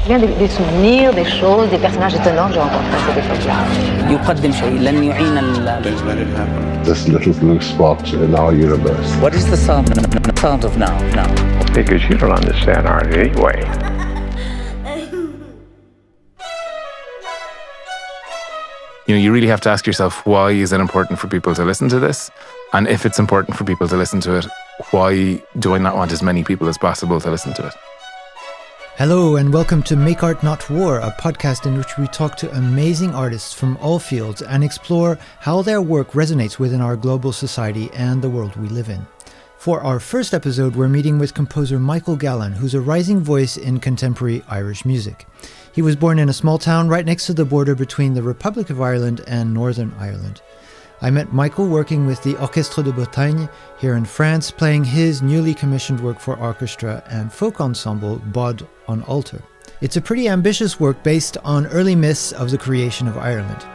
Bien des souvenirs, des choses, des personnages étonnants que j'ai rencontrés à cette époque-là. يقدم شيء لن يعين Don't let it happen. This little blue spot in our universe. What is the sound of now? Because you don't understand art anyway. You really have to ask yourself, why is it important for people to listen to this? And if it's important for people to listen to it, why do I not want as many people as possible to listen to it? Hello and welcome to Make Art Not War, a podcast in which we talk to amazing artists from all fields and explore how their work resonates within our global society and the world we live in. For our first episode, we're meeting with composer Michael Gallen, who's a rising voice in contemporary Irish music. He was born in a small town right next to the border between the Republic of Ireland and Northern Ireland. I met Michael working with the Orchestre de Bretagne here in France, playing his newly commissioned work for orchestra and folk ensemble Bod on Alltar. It's a pretty ambitious work based on early myths of the creation of Ireland.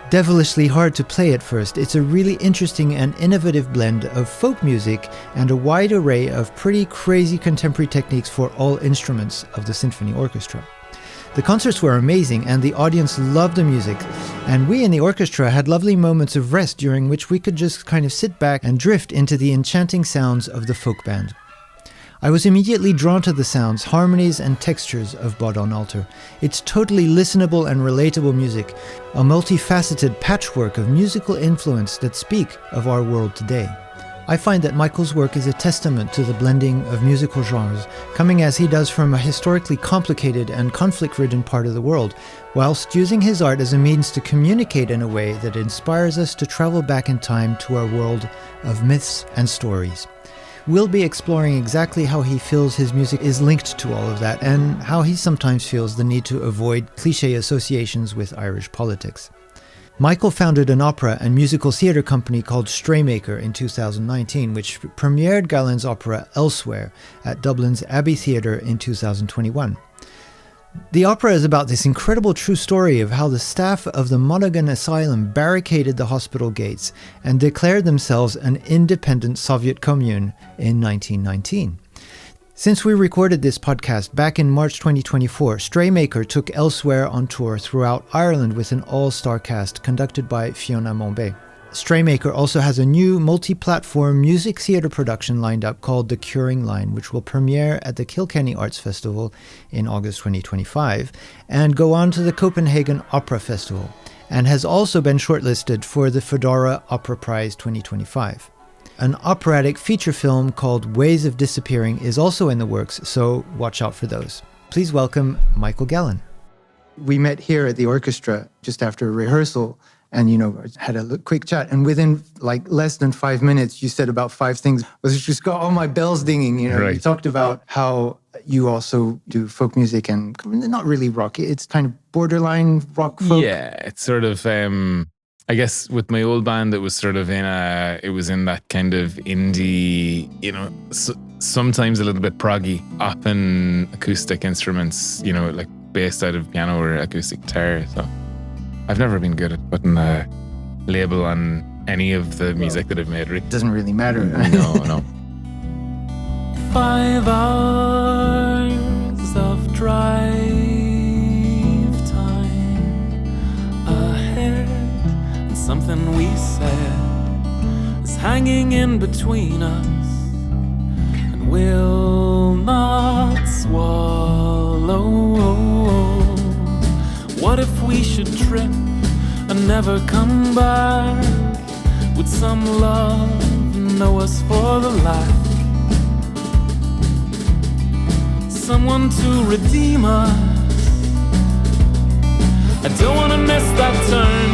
Devilishly hard to play at first, it's a really interesting and innovative blend of folk music and a wide array of pretty crazy contemporary techniques for all instruments of the symphony orchestra. The concerts were amazing and the audience loved the music, and we in the orchestra had lovely moments of rest during which we could just kind of sit back and drift into the enchanting sounds of the folk band. I was immediately drawn to the sounds, harmonies and textures of Bod on Alltar. It's totally listenable and relatable music, a multifaceted patchwork of musical influence that speak of our world today. I find that Michael's work is a testament to the blending of musical genres, coming as he does from a historically complicated and conflict-ridden part of the world, whilst using his art as a means to communicate in a way that inspires us to travel back in time to our world of myths and stories. We'll be exploring exactly how he feels his music is linked to all of that, and how he sometimes feels the need to avoid cliché associations with Irish politics. Michael founded an opera and musical theatre company called Straymaker in 2019, which premiered Gallen's opera Elsewhere at Dublin's Abbey Theatre in 2021. The opera is about this incredible true story of how the staff of the Monaghan Asylum barricaded the hospital gates and declared themselves an independent Soviet commune in 1919. Since we recorded this podcast back in March 2024, Straymaker took Elsewhere on tour throughout Ireland with an all-star cast conducted by Fiona Monbet. Straymaker also has a new multi-platform music theatre production lined up called The Curing Line, which will premiere at the Kilkenny Arts Festival in August 2025 and go on to the Copenhagen Opera Festival, and has also been shortlisted for the Fedora Opera Prize 2025. An operatic feature film called Ways of Disappearing is also in the works, so watch out for those. Please welcome Michael Gallen. We met here at the orchestra just after a rehearsal and, had a quick chat. And within less than 5 minutes, you said about 5 things. Was just got all my bells dinging, Right. You talked about how you also do folk music and not really rock. It's kind of borderline rock folk. Yeah, it's sort of, I guess with my old band, it was sort of it was in that kind of indie, sometimes a little bit proggy, often acoustic instruments, like based out of piano or acoustic guitar. So I've never been good at putting a label on any of the music that I've made. It doesn't really matter. No. 5 hours of drive time ahead, and something we said is hanging in between us and will not swallow. What if we should trip and never come back? Would some love know us for the lack? Someone to redeem us. I don't want to miss that turn,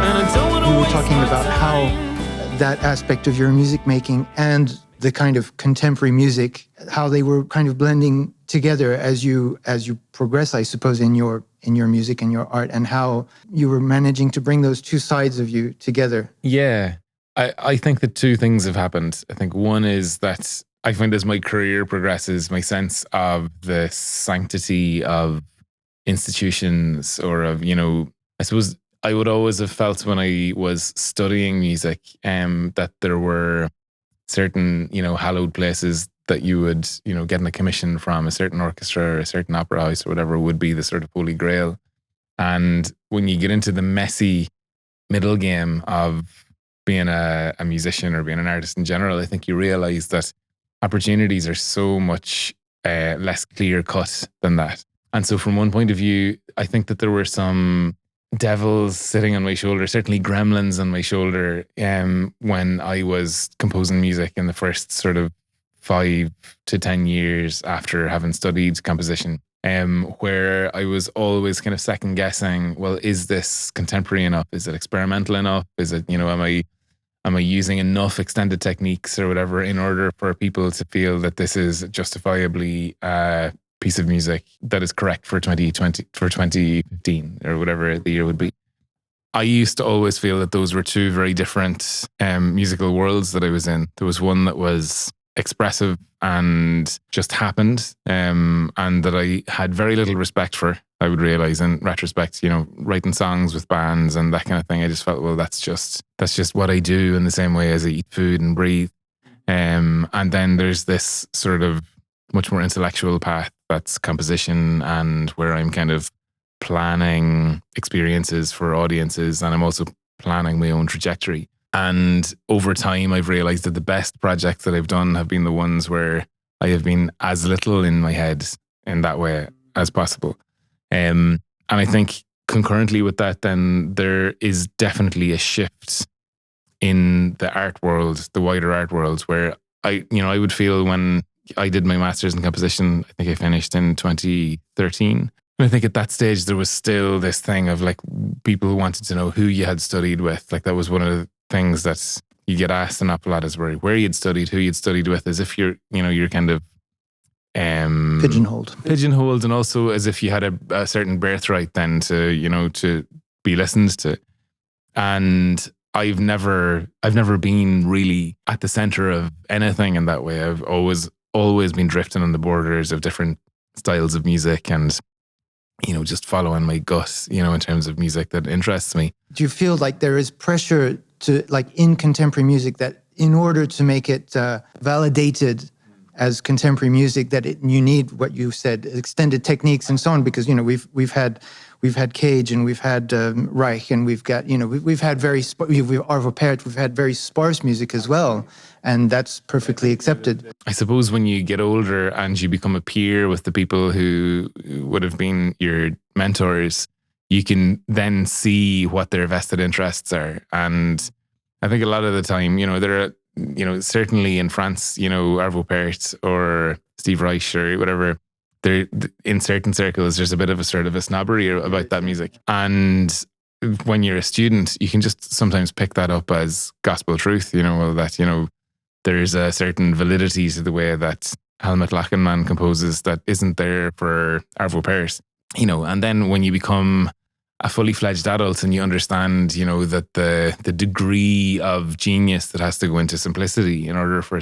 and I don't want to. You were waste talking my about time. how that aspect of your music making and the kind of contemporary music, how they were kind of blending together as you progress, I suppose, in your music and your art, and how you were managing to bring those two sides of you together. Yeah, I think that 2 things have happened. I think one is that I find as my career progresses, my sense of the sanctity of institutions or of, I suppose I would always have felt when I was studying music that there were certain, hallowed places that you would, getting a commission from a certain orchestra or a certain opera house or whatever would be the sort of holy grail. And when you get into the messy middle game of being a musician or being an artist in general, I think you realize that opportunities are so much less clear cut than that. And so from one point of view, I think that there were some devils sitting on my shoulder, certainly gremlins on my shoulder, when I was composing music in the first sort of 5 to 10 years after having studied composition, where I was always kind of second guessing, well, is this contemporary enough? Is it experimental enough? Is it, am I using enough extended techniques or whatever in order for people to feel that this is justifiably a piece of music that is correct for 2015 or whatever the year would be? I used to always feel that those were two very different musical worlds that I was in. There was one that was expressive and just happened, and that I had very little respect for. I would realize in retrospect, writing songs with bands and that kind of thing, I just felt, well, that's just what I do in the same way as I eat food and breathe. And then there's this sort of much more intellectual path that's composition, and where I'm kind of planning experiences for audiences, and I'm also planning my own trajectory. And over time, I've realized that the best projects that I've done have been the ones where I have been as little in my head in that way as possible. And I think concurrently with that, then there is definitely a shift in the art world, the wider art world, where I would feel when I did my master's in composition, I think I finished in 2013. And I think at that stage, there was still this thing of like people who wanted to know who you had studied with. Like that was one of the things that you get asked an awful lot, is where you'd studied, who you'd studied with, as if you're kind of pigeonholed, and also as if you had a certain birthright then to be listened to. And I've never been really at the center of anything in that way. I've always been drifting on the borders of different styles of music, and just following my gut, in terms of music that interests me. Do you feel like there is pressure to, like in contemporary music, that in order to make it validated as contemporary music, that you need what you said, extended techniques and so on? Because we've had Cage, and we've had Reich, and we've got we've had Arvo Pärt, we've had very sparse music as well, and that's perfectly accepted. I suppose when you get older and you become a peer with the people who would have been your mentors, you can then see what their vested interests are. And I think a lot of the time, there are, certainly in France, Arvo Pärt or Steve Reich or whatever, there in certain circles, there's a bit of a sort of a snobbery about that music. And when you're a student, you can just sometimes pick that up as gospel truth, that, there's a certain validity to the way that Helmut Lachenmann composes that isn't there for Arvo Pärt, and then when you become a fully fledged adult and you understand, that the degree of genius that has to go into simplicity in order for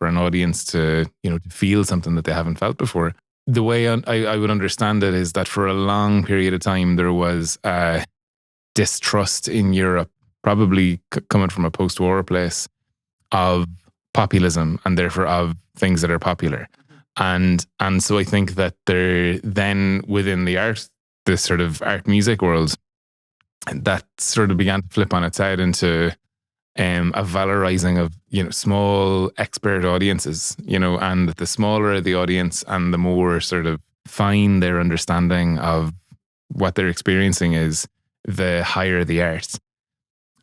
an audience to, to feel something that they haven't felt before. The way I would understand it is that for a long period of time, there was a distrust in Europe, probably coming from a post-war place, of populism and therefore of things that are popular. And so I think that there then within this sort of art music world, that sort of began to flip on its head into a valorizing of, small expert audiences, and the smaller the audience and the more sort of fine their understanding of what they're experiencing is, the higher the art.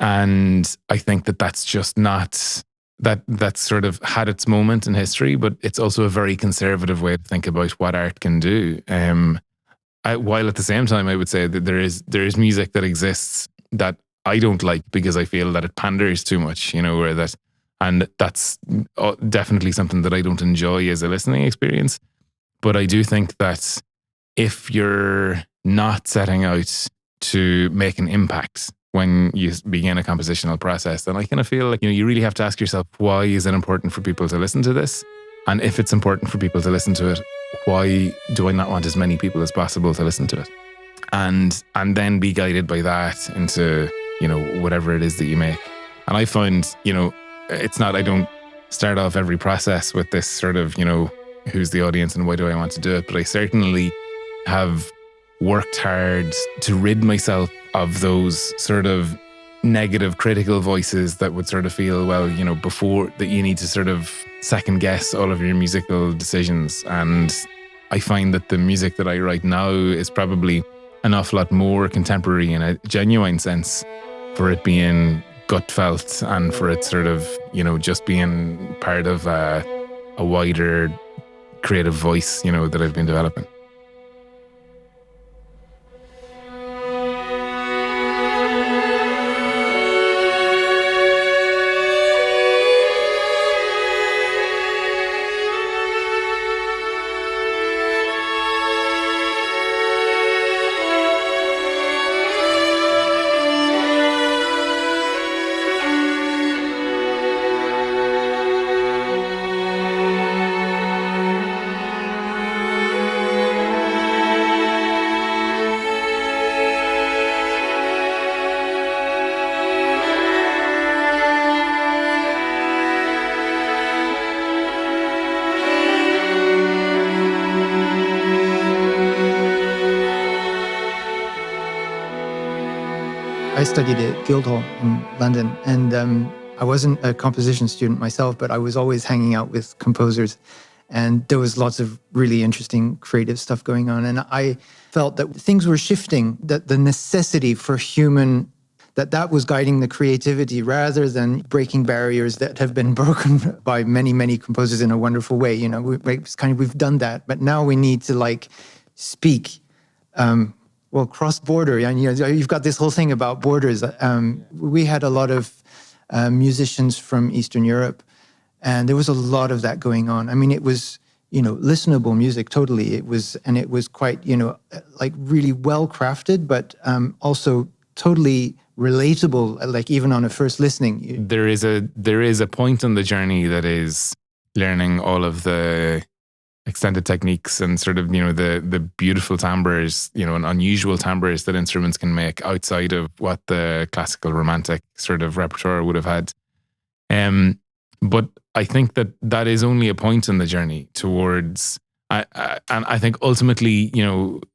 And I think that that's just not, that sort of had its moment in history, but it's also a very conservative way to think about what art can do. While at the same time, I would say that there is music that exists that I don't like because I feel that it panders too much, and that's definitely something that I don't enjoy as a listening experience. But I do think that if you're not setting out to make an impact when you begin a compositional process, then I kind of feel like, you really have to ask yourself, why is it important for people to listen to this? And if it's important for people to listen to it, why do I not want as many people as possible to listen to it? And then be guided by that into, whatever it is that you make. And I find, it's not, I don't start off every process with this sort of, who's the audience and why do I want to do it? But I certainly have worked hard to rid myself of those sort of negative critical voices that would sort of feel, well, before that you need to sort of second guess all of your musical decisions. And I find that the music that I write now is probably an awful lot more contemporary in a genuine sense, for it being gut felt and for it sort of, just being part of a wider creative voice, that I've been developing. I studied at Guildhall in London, and I wasn't a composition student myself, but I was always hanging out with composers, and there was lots of really interesting creative stuff going on. And I felt that things were shifting, that the necessity for human, that was guiding the creativity rather than breaking barriers that have been broken by many, many composers in a wonderful way. We've done that, but now we need to speak. Cross-border, and you've got this whole thing about borders. We had a lot of musicians from Eastern Europe, and there was a lot of that going on. I mean, it was, listenable music, totally. It was quite, really well-crafted, but also totally relatable, even on a first listening. There is a point in the journey that is learning all of the extended techniques and sort of, the beautiful timbres, and unusual timbres that instruments can make outside of what the classical romantic sort of repertoire would have had. But I think that is only a point in the journey towards, and I think ultimately,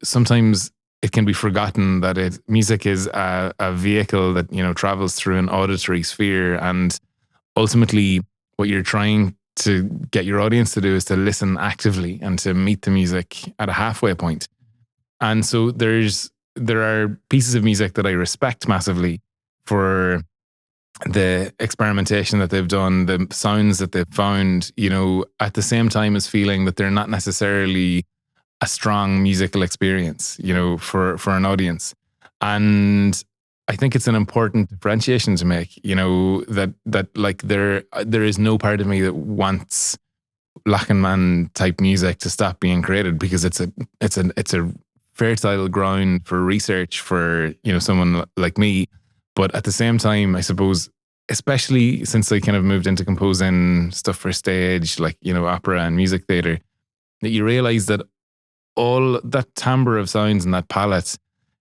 sometimes it can be forgotten that music is a vehicle that, travels through an auditory sphere, and ultimately what you're trying to get your audience to do is to listen actively and to meet the music at a halfway point. And so there are pieces of music that I respect massively for the experimentation that they've done, the sounds that they've found, at the same time as feeling that they're not necessarily a strong musical experience, for an audience. And I think it's an important differentiation to make, there is no part of me that wants Lachenmann type music to stop being created, because it's a fertile ground for research for, someone like me. But at the same time, I suppose, especially since I kind of moved into composing stuff for stage, opera and music theatre, that you realize that all that timbre of sounds and that palette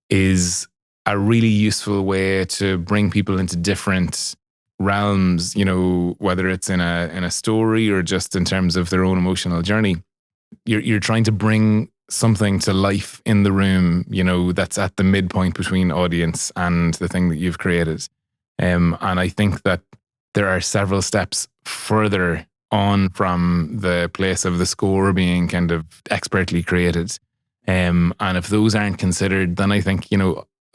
is a really useful way to bring people into different realms, whether it's in a story or just in terms of their own emotional journey. You're trying to bring something to life in the room, that's at the midpoint between audience and the thing that you've created. And I think that there are several steps further on from the place of the score being kind of expertly created. And if those aren't considered, then I think,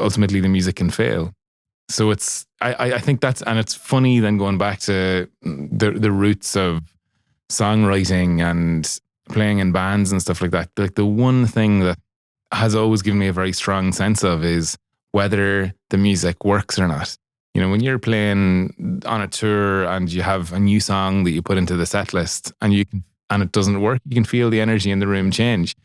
ultimately the music can fail. So I think and it's funny then going back to the roots of songwriting and playing in bands and stuff like that. Like, the one thing that has always given me a very strong sense of is whether the music works or not. When you're playing on a tour and you have a new song that you put into the set list and it doesn't work, you can feel the energy in the room change.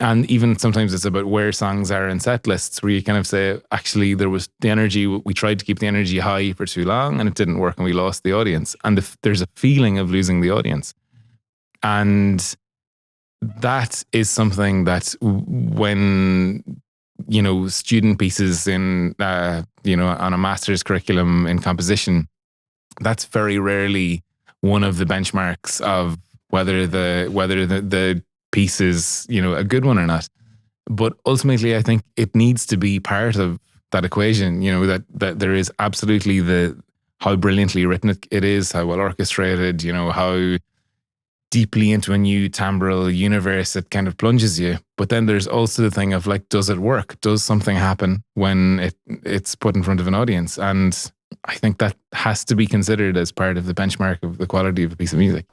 And even sometimes it's about where songs are in set lists, where you kind of say, actually, there was the energy, we tried to keep the energy high for too long and it didn't work and we lost the audience. And there's a feeling of losing the audience. And that is something that when, student pieces in, on a master's curriculum in composition, that's very rarely one of the benchmarks of whether the piece is, you know, a good one or not. But ultimately, I think it needs to be part of that equation, you know, that there is absolutely how brilliantly written it is, how well orchestrated, you know, how deeply into a new timbral universe it kind of plunges you. But then there's also the thing of like, does it work? Does something happen when it's put in front of an audience? And I think that has to be considered as part of the benchmark of the quality of a piece of music.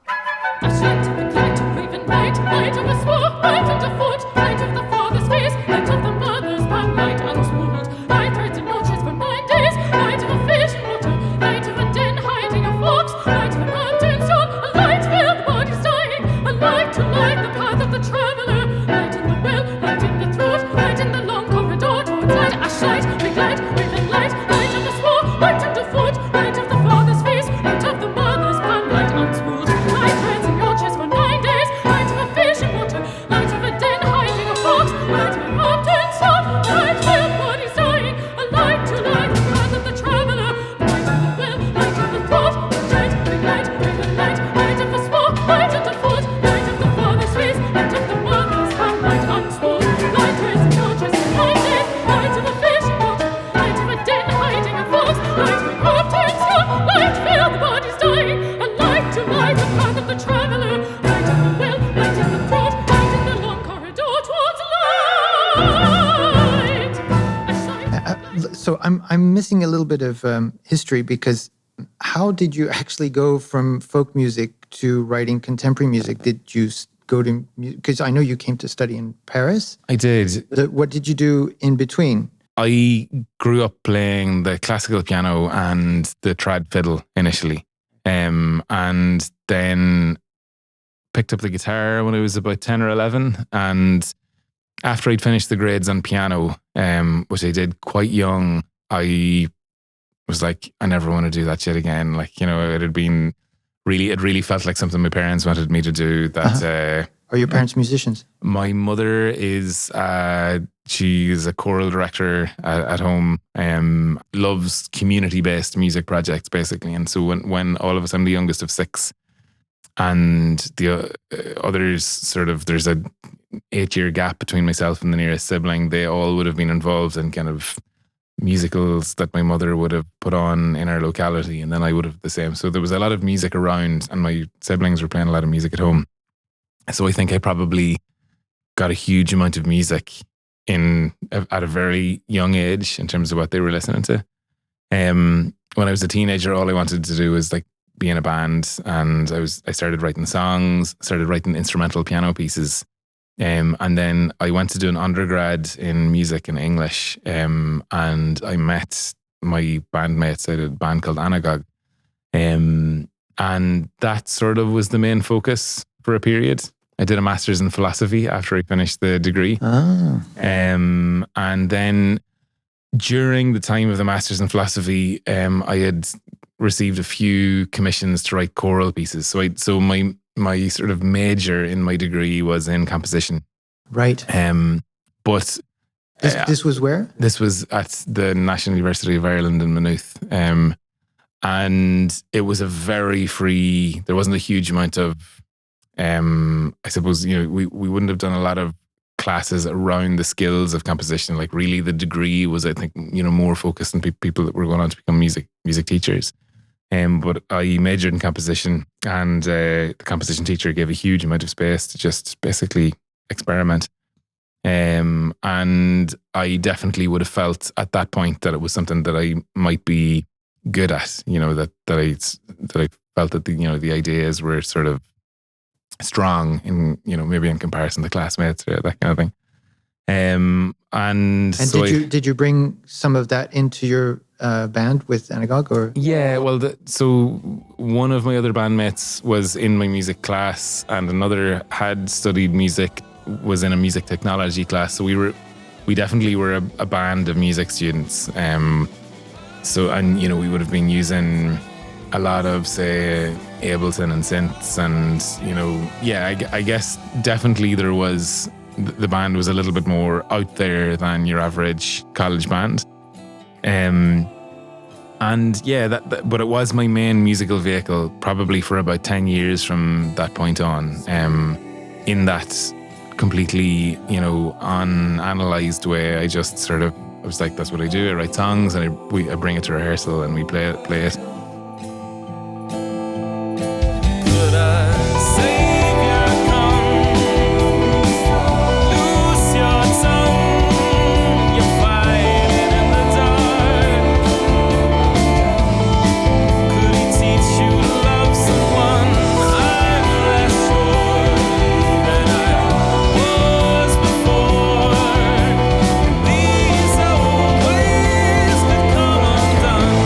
So I'm missing a little bit of history, because how did you actually go from folk music to writing contemporary music? Did you go to, because I know you came to study in Paris. I did. What did you do in between? I grew up playing the classical piano and the trad fiddle initially, and then picked up the guitar when I was about 10 or 11. And after I'd finished the grades on piano, which I did quite young, I was like, I never want to do that shit again. Like, you know, it really felt like something my parents wanted me to do. That Are your parents musicians? My mother is, she's a choral director at home, loves community-based music projects, basically. And so when all of us, I'm the youngest of 6, and the others sort of, there's a 8-year gap between myself and the nearest sibling, they all would have been involved in kind of musicals that my mother would have put on in our locality, and then I would have the same. So there was a lot of music around, and my siblings were playing a lot of music at home. So I think I probably got a huge amount of music at a very young age in terms of what they were listening to. When I was a teenager, all I wanted to do was like be in a band, and I started writing songs, started writing instrumental piano pieces. And then I went to do an undergrad in music and English, and I met my bandmates. I did a band called Ana Gog, and that sort of was the main focus for a period. I did a master's in philosophy after I finished the degree. And then during the time of the master's in philosophy, I had received a few commissions to write choral pieces. So my sort of major in my degree was in composition. Right. But this was where? This was at the National University of Ireland in Maynooth. And it was a very free, there wasn't a huge amount of, I suppose, you know, we wouldn't have done a lot of classes around the skills of composition. Like really the degree was, I think, you know, more focused on people that were going on to become music teachers. But I majored in composition, and the composition teacher gave a huge amount of space to just basically experiment. And I definitely would have felt at that point that it was something that I might be good at, you know, that I felt that the ideas were sort of strong in, you know, maybe in comparison to classmates or that kind of thing. And so did you bring some of that into your band with Ana Gog, or? Yeah, well, so one of my other bandmates was in my music class, and another had studied music, was in a music technology class. So we definitely were a band of music students. So, and you know, we would have been using a lot of, say, Ableton and synths, and you know, yeah, I guess definitely there was, the band was a little bit more out there than your average college band. And And yeah, but it was my main musical vehicle probably for about 10 years from that point on, in that completely, unanalyzed way. I just sort of, I was like, that's what I do. I write songs and I bring it to rehearsal and we play it. Could a savior come? Loose your tongue. You're fighting in the dark. Could he teach you to love someone? I'm less sure than I was before. These old ways could come undone.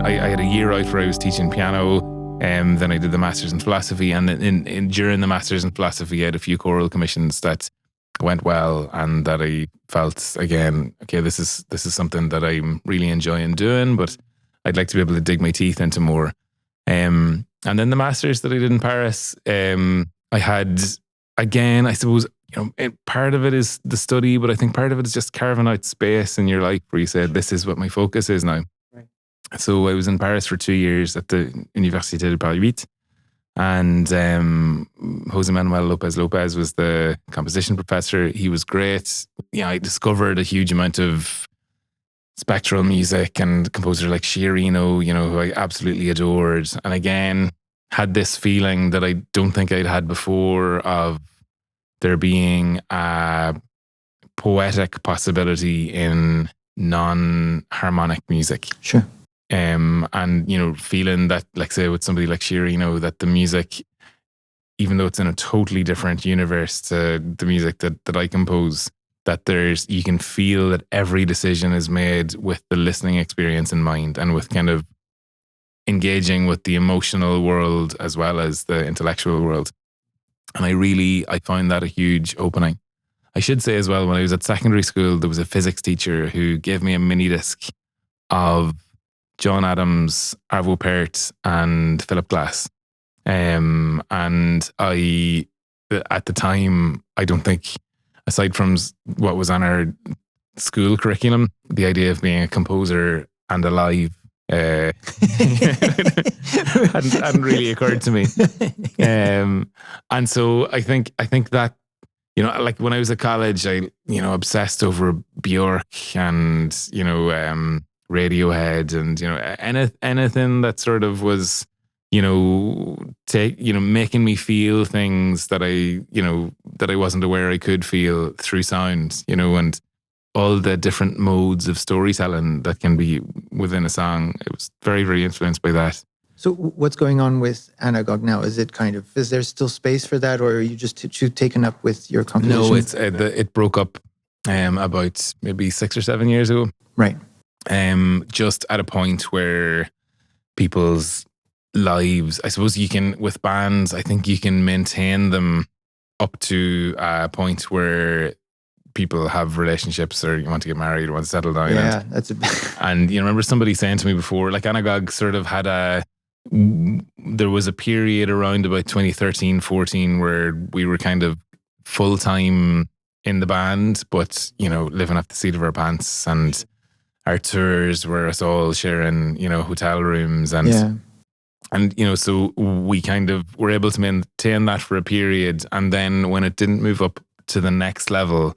I had a year out where I was teaching piano, then I did the Masters in Philosophy, and during the Masters in Philosophy I had a few choral commissions that went well and that I felt, again, okay, this is something that I'm really enjoying doing, but I'd like to be able to dig my teeth into more. And then the Masters that I did in Paris, I had, again, I suppose, part of it is the study, but I think part of it is just carving out space in your life where you said, this is what my focus is now. So I was in Paris for 2 years at the Université de Paris 8, and Jose Manuel Lopez was the composition professor. He was great. I discovered a huge amount of spectral music and composer like Sciarrino, who I absolutely adored. And again, had this feeling that I don't think I'd had before of there being a poetic possibility in non-harmonic music. Sure. And feeling that, like, say with somebody like Sciarrino, that the music, even though it's in a totally different universe to the music that I compose, that you can feel that every decision is made with the listening experience in mind and with kind of engaging with the emotional world as well as the intellectual world. And I found that a huge opening. I should say as well, when I was at secondary school, there was a physics teacher who gave me a mini disc of John Adams, Arvo Pärt, and Philip Glass. And I, at the time, I don't think, aside from what was on our school curriculum, the idea of being a composer and alive hadn't really occurred to me. And so I think that, like when I was at college, I, obsessed over Björk and, Radiohead and, anything that sort of was, making me feel things that I wasn't aware I could feel through sound, and all the different modes of storytelling that can be within a song. It was very, very influenced by that. So what's going on with Ana Gog now? Is there still space for that, or are you just too taken up with your composition? No, it broke up about maybe 6 or 7 years ago. Right. Just at a point where people's lives, I suppose with bands, I think you can maintain them up to a point where people have relationships or you want to get married or want to settle down. Yeah, and remember somebody saying to me before, like Ana Gog sort of there was a period around about 2013, 14 where we were kind of full-time in the band, but, living off the seat of our pants, and our tours were us all sharing, hotel rooms and so we kind of were able to maintain that for a period. And then when it didn't move up to the next level,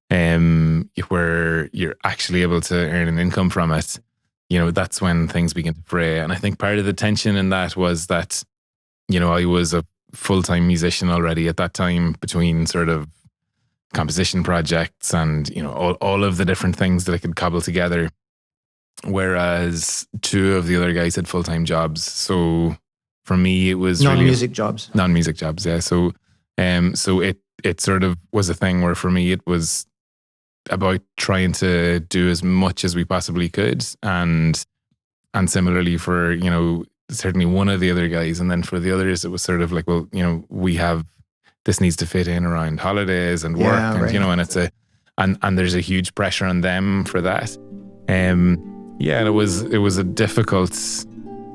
where you're actually able to earn an income from it, that's when things begin to fray. And I think part of the tension in that was that, I was a full-time musician already at that time, between sort of composition projects and, all of the different things that I could cobble together. Whereas two of the other guys had full-time jobs. So for me, it was non-music jobs. Non-music jobs, yeah. So it sort of was a thing where for me, it was about trying to do as much as we possibly could. And similarly for, certainly one of the other guys. And then for the others, it was sort of like, well, this needs to fit in around holidays and work, and right. and it's and there's a huge pressure on them for that. And it was a difficult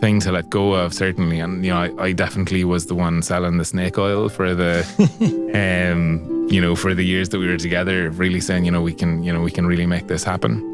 thing to let go of, certainly. And I definitely was the one selling the snake oil for the for the years that we were together, really saying, we can really make this happen.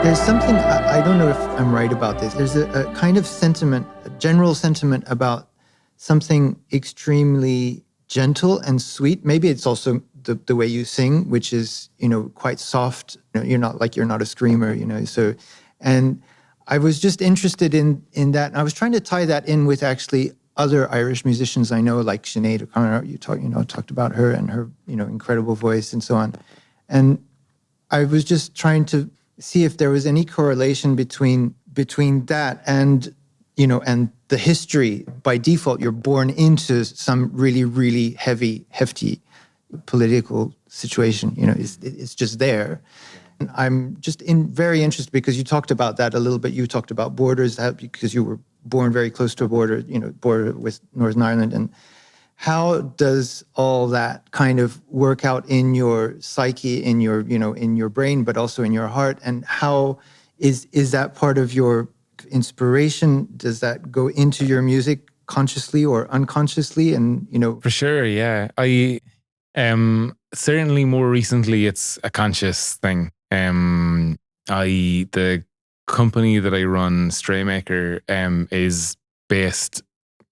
There's something, I don't know if I'm right about this. There's a kind of sentiment, a general sentiment about something extremely gentle and sweet. Maybe it's also the way you sing, which is, quite soft. You're not a screamer, so, and I was just interested in that. And I was trying to tie that in with actually other Irish musicians I know, like Sinead O'Connor. You talked about her and her, incredible voice and so on. And I was just trying to see if there was any correlation between that and, and the history. By default, you're born into some really, really hefty political situation. It's just there. And I'm just very interested because you talked about that a little bit. You talked about borders, because you were born very close to a border, border with Northern Ireland. And how does all that kind of work out in your psyche, in your, in your brain, but also in your heart? And how is that part of your inspiration? Does that go into your music consciously or unconsciously? And, For sure, yeah. I certainly more recently it's a conscious thing. The company that I run, Straymaker, is based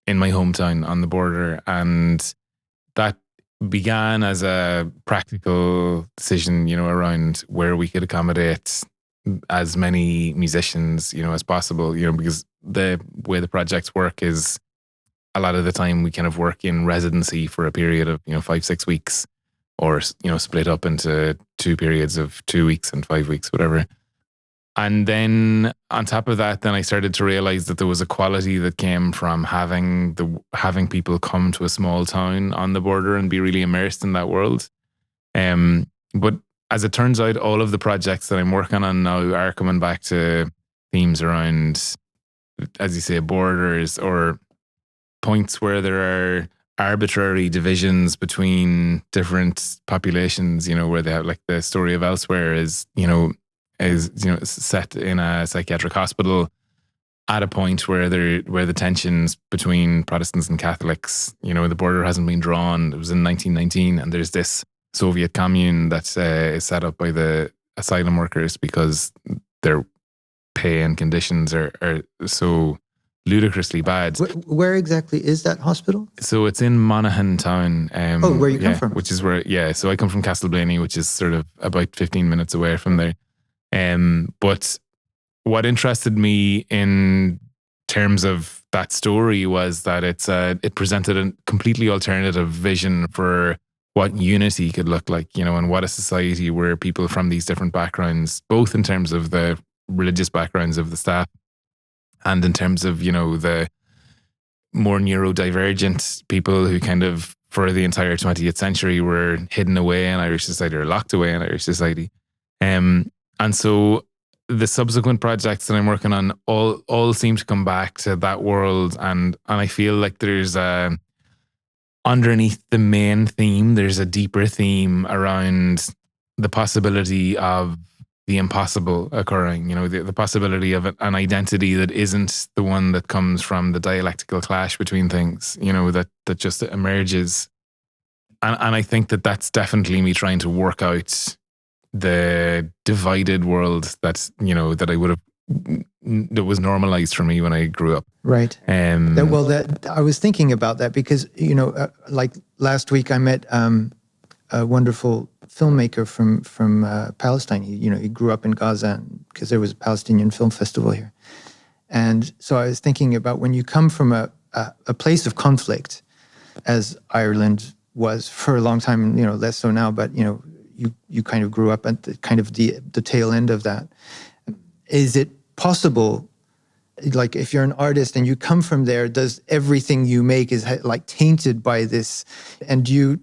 in my hometown on the border, and that began as a practical decision, around where we could accommodate as many musicians, as possible, because the way the projects work is a lot of the time we kind of work in residency for a period of, 5-6 weeks, or, split up into 2 periods of 2 weeks and 5 weeks, whatever. And then on top of that, then I started to realize that there was a quality that came from having people come to a small town on the border and be really immersed in that world. But as it turns out, all of the projects that I'm working on now are coming back to themes around, as you say, borders, or points where there are arbitrary divisions between different populations, where they have, like, the story of Elsewhere is set in a psychiatric hospital at a point where the tensions between Protestants and Catholics, the border hasn't been drawn. It was in 1919, and there's this Soviet commune that is set up by the asylum workers because their pay and conditions are so ludicrously bad. Where exactly is that hospital? So it's in Monaghan town. Where you come from? Which is where, so I come from Castleblaney, which is sort of about 15 minutes away from there. But what interested me in terms of that story was that it presented a completely alternative vision for what unity could look like, and what a society where people from these different backgrounds, both in terms of the religious backgrounds of the staff and in terms of, the more neurodivergent people who kind of for the entire 20th century were hidden away in Irish society or locked away in Irish society. And so the subsequent projects that I'm working on all seem to come back to that world. And I feel like there's underneath the main theme, there's a deeper theme around the possibility of the impossible occurring, the possibility of an identity that isn't the one that comes from the dialectical clash between things, that just emerges. And I think that that's definitely me trying to work out the divided world that I would have, that was normalized for me when I grew up. Right. That I was thinking about that because, like last week I met a wonderful filmmaker from Palestine. He grew up in Gaza because there was a Palestinian film festival here. And so I was thinking about when you come from a place of conflict, as Ireland was for a long time, less so now, but, you kind of grew up at the tail end of that. Is it possible, like if you're an artist and you come from there, does everything you make is like tainted by this? And do you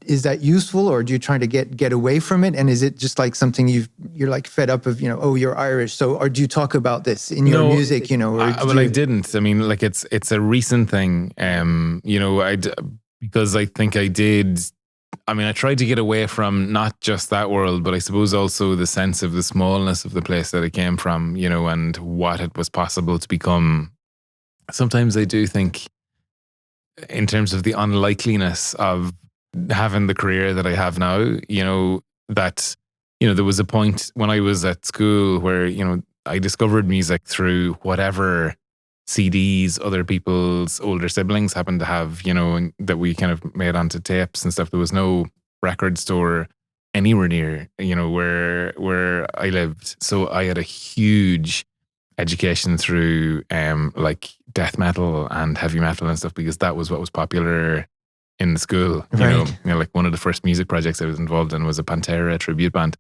is that useful, or do you try to get away from it? And is it just like something you're like fed up of, you're Irish, so, or do you talk about this in your music, I didn't. I mean, like it's a recent thing, because I think I did. I mean, I tried to get away from not just that world, but I suppose also the sense of the smallness of the place that it came from, and what it was possible to become. Sometimes I do think in terms of the unlikeliness of having the career that I have now, that, there was a point when I was at school where, I discovered music through whatever CDs other people's older siblings happened to have, and that we kind of made onto tapes and stuff. There was no record store anywhere near, where I lived. So I had a huge education through like death metal and heavy metal and stuff, because that was what was popular in the school. Right. Like one of the first music projects I was involved in was a Pantera tribute band.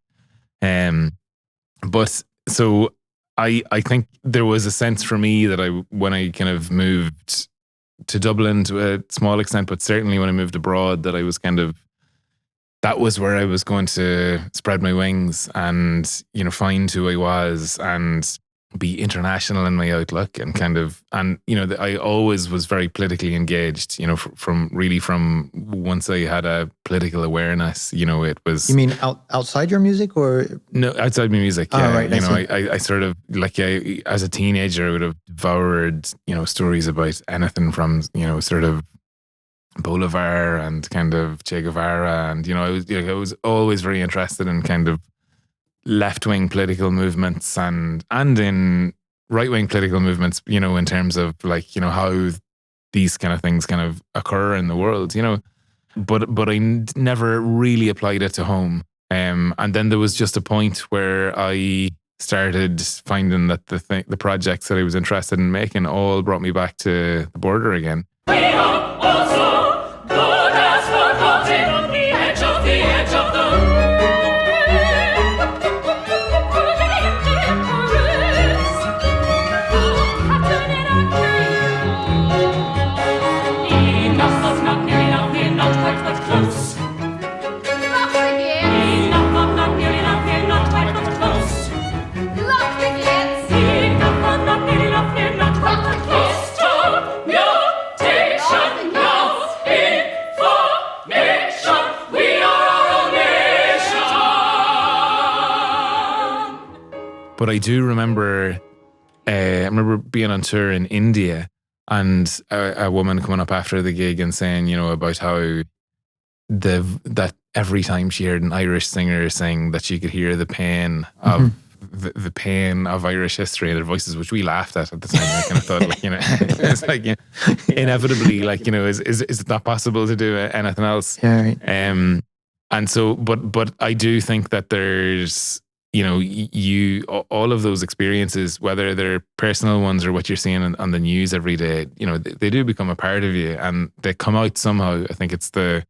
But so I think there was a sense for me that when I kind of moved to Dublin to a small extent, but certainly when I moved abroad, that I was that was where I was going to spread my wings and, find who I was and be international in my outlook and I always was very politically engaged, from once I had a political awareness, it was. You mean outside your music or? No, outside my music. Yeah. Right, I sort of as a teenager, I would have devoured, stories about anything from, sort of Bolivar and kind of Che Guevara. And, I was always very interested in kind of left-wing political movements and in right-wing political movements, in terms of how these kind of things kind of occur in the world, but I never really applied it to home. And then there was just a point where I started finding that the projects that I was interested in making all brought me back to the border again. But I do remember, being on tour in India and a woman coming up after the gig and saying, about how that every time she heard an Irish singer sing, that she could hear the pain of the pain of Irish history in their voices, which we laughed at the time. I kind of thought, like, you know, it's like, you know, inevitably, like, you know, is it not possible to do anything else? Yeah, right. And so, but I do think that there's, you know, all of those experiences, whether they're personal ones or what you're seeing on the news every day, you know, they do become a part of you, and they come out somehow. I think it's the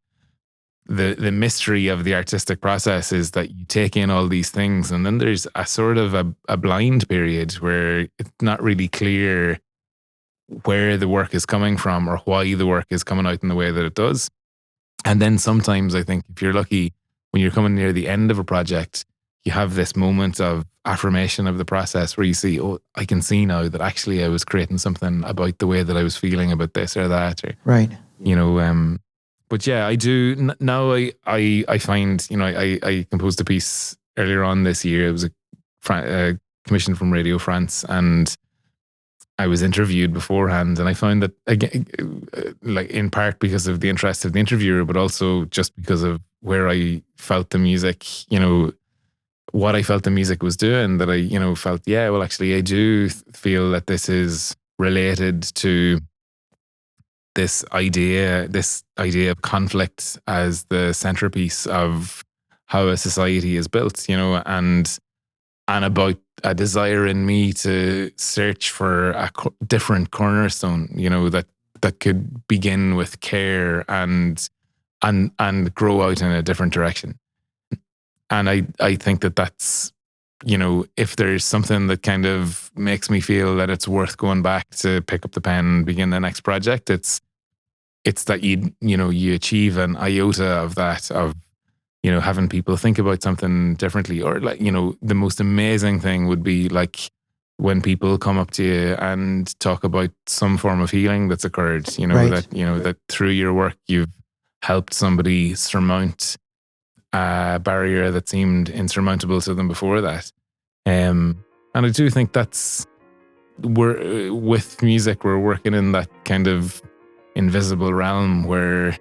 mystery of the artistic process is that you take in all these things, and then there's a sort of a blind period where it's not really clear where the work is coming from or why the work is coming out in the way that it does. And then sometimes I think if you're lucky, when you're coming near the end of a project, you have this moment of affirmation of the process where you see, oh, I can see now that actually I was creating something about the way that I was feeling about this or that, or, right. You know, but yeah, I do now. I find, you know, I composed a piece earlier on this year. It was a commission from Radio France, and I was interviewed beforehand, and I found that, again, like in part because of the interest of the interviewer, but also just because of where I felt the music, you know, what I felt the music was doing, that I, you know, felt, yeah, well, actually, I do feel that this is related to this idea of conflict as the centerpiece of how a society is built, you know, and about a desire in me to search for a different cornerstone, you know, that could begin with care and grow out in a different direction. And I think that that's, you know, if there's something that kind of makes me feel that it's worth going back to pick up the pen and begin the next project, it's that you achieve an iota of that, of, you know, having people think about something differently. Or, like, you know, the most amazing thing would be like when people come up to you and talk about some form of healing that's occurred, you know, right. that, you know, that through your work you've helped somebody surmount a barrier that seemed insurmountable to them before that. And I do think with music, we're working in that kind of invisible realm where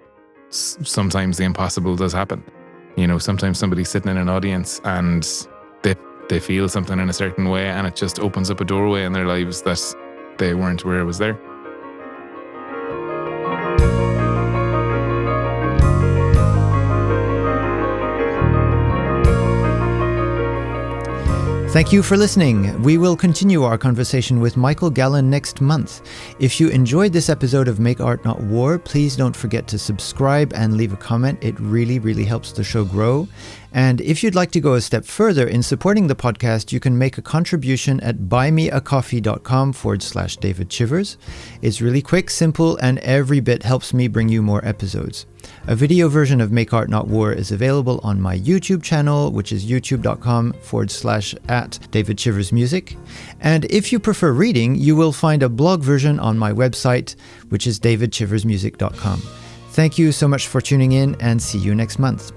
sometimes the impossible does happen. You know, sometimes somebody's sitting in an audience and they feel something in a certain way, and it just opens up a doorway in their lives that they weren't aware was there. Thank you for listening. We will continue our conversation with Michael Gallen next month. If you enjoyed this episode of Make Art Not War, please don't forget to subscribe and leave a comment. It really, really helps the show grow. And if you'd like to go a step further in supporting the podcast, you can make a contribution at buymeacoffee.com/David Chivers. It's really quick, simple, and every bit helps me bring you more episodes. A video version of Make Art Not War is available on my YouTube channel, which is youtube.com/@DavidChiversMusic. And if you prefer reading, you will find a blog version on my website, which is davidchiversmusic.com. Thank you so much for tuning in, and see you next month.